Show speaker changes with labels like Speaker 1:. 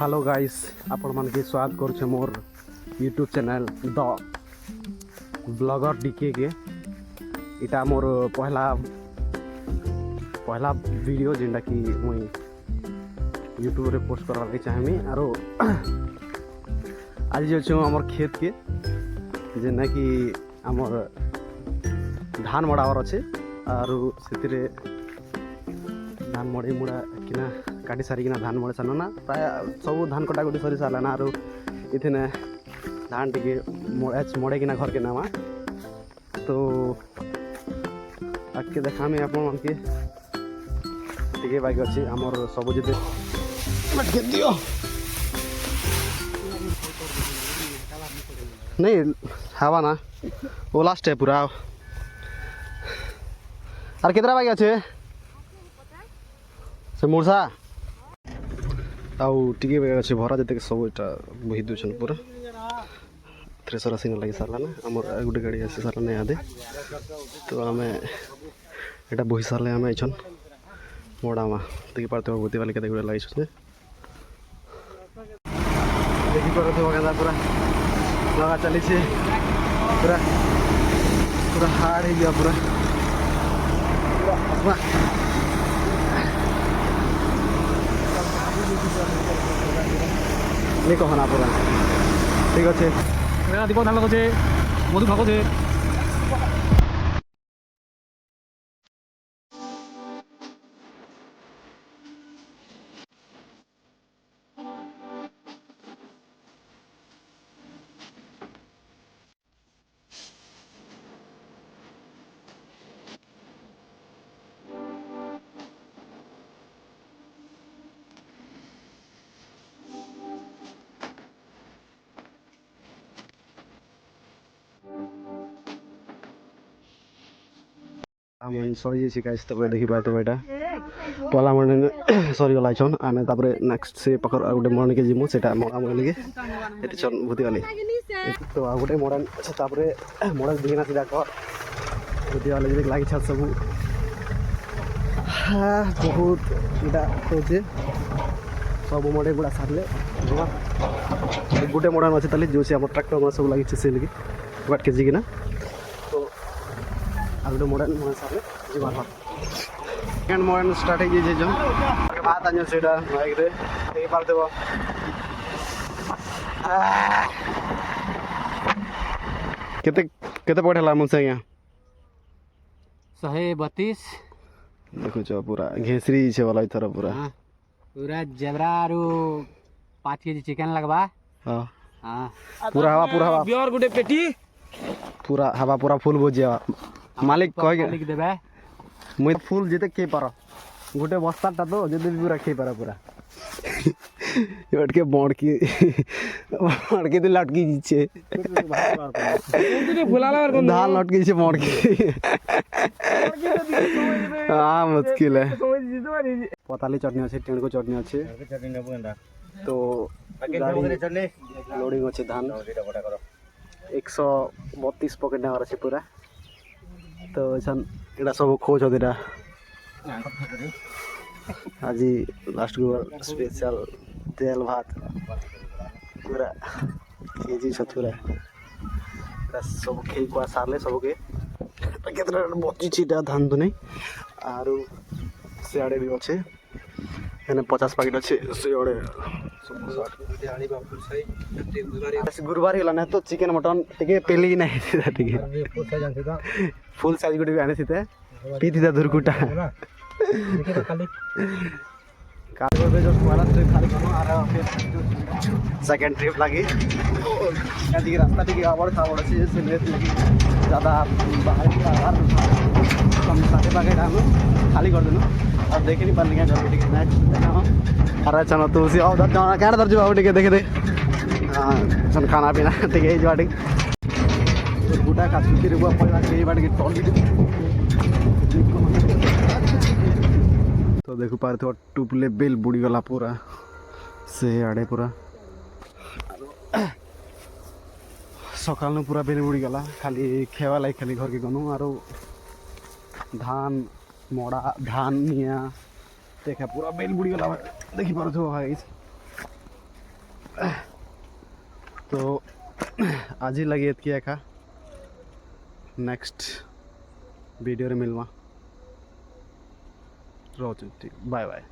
Speaker 1: Hello guys आपण मन के स्वागत करुचे मोर YouTube channel the blogger DK के इटा मोर पहला वीडियो जेनटा कि मुई यूट्यूब रे पोस्ट करवा चाहमी आरो आज जो छु हमर खेत के जेना कि हमर धान मड़ावर अच्छे आरो सेतिरे धान मड़ी मुड़ा किना काटी सारिकिना धान मड़े सारना ना प्राय सब धान कटाकटी सरी सारा ना आरो इथेने धान टिके मड़े किना घर के नामा तो आके देखा में आप मन के टिके बाकी अच्छे आमर सब जते लटके दियो नहीं हवा ना वो लास्ट है पूरा और कितना बाकी अच्छे से मूर्छा आउ टिके अच्छे भरा जते सब इटा बही दूसन पूरा थ्रेसर आसी लगी सारा ना आमर गोटे गाड़ी आसी सारा ना यादे तो आम एटा बही सारे आम आइछन मोड़ामा देखी पारते बुद्धि वाले के गुड़ा लगी देखी पारते गाँदा पूरा लगा चली पूरा पूरा हार्ड हो गया पूरा नहीं कहना पूरा ठीक अच्छे दीपक धान लगे मधु भागे आम सरी जाइए गाइस तब देखी पाते बेटा पहला मर्निंग सरी गला छन आमे तापरे नेक्स्ट से पकर गोटे मर्निंग के जिमु सेटा मोड़ा मर्निंग के एते छन भूति वाली तो आ गोटे मॉडर्न अच्छा तापरे मॉडल दिना सीधा कर भूति वाली जे लागी छ सब बहुत इटा होचे सब मोडे गुडा सारले गोटे मॉडर्न अछि तले जो से हम ट्रैक्टर में सब लागी छ सेल के वाट के जिगिना आगे मॉडर्न मन सारे जीवन सेकेंड मॉडर्न स्टार्ट है जे जन के बात आने सेटा बाइक रे देख पार देबो केते केते पढ़ेला मुसे यहाँ
Speaker 2: 132
Speaker 1: देखो छ पूरा घेसरी छे वाला इथर पूरा
Speaker 2: पूरा जेबरा आरो 5 केजी चिकन लगबा
Speaker 1: हां
Speaker 2: हां
Speaker 1: पूरा हवा
Speaker 2: बियर गुटे पेटी
Speaker 1: पूरा हवा पूरा फुल भोजिया मालिक कह
Speaker 2: मालिक देबे
Speaker 1: मुई फुल जेते के पार गोटे बस्ताटा तो जेते पूरा खे पार पूरा लटके बड़की बड़की तो लटकी छे धान लटकी छे बड़की हां मुश्किल है पताली चटनी আছে टेंडको चटनी আছে चटनी नेबो एंडा तो गाड़ी लोडिंग আছে धान 132 पॉकेट नेवार আছে पूरा तो सन एटा सब खोज होदेरा आज लास्ट को स्पेशल तेल भात पूरा केजी छतुरा एटा सब खेई को सारले सब के केतरा बची छिटा धान तो नहीं आरो सेआडे भी अच्छे एने 50 पैकेट अच्छे सेआडे गुरुवार होला ना तो चिकन मटन टिके पेली नहीं था टिके फुल साइज गुडी भी आने सीते पीती था दुरकुटा काल पे जो वाला तो खाली करो आ रहा फिर सेकंड ट्रिप लगी यदि रास्ता टिके आवर था बड़ से लेट लगी ज्यादा बाहर कम साथे पैकेट हम खाली कर देनो अब देख नहीं पाले क्या घर टिके नेक्स्ट अरे चलो तू सी आओ दर जाना क्या दर जो आओ टिके देखे दे हां सन खाना पीना टिके ए जाटी गुटा का सुती रे बुआ पड़ा के बाट के टोली तो देखो पार तो टुपले बेल बुड़ी गला पूरा से आड़े पूरा सकाल न पूरा बेल बुड़ी गला खाली खेवा लाई खाली घर के गनु आरो धान मोड़ा धान निया देखा पूरा बेल बुड़ी गला देखी पारो भाई तो आज लगी एतकी एका नेक्स्ट वीडियो रे मिलवा रोज ठीक बाय बाय।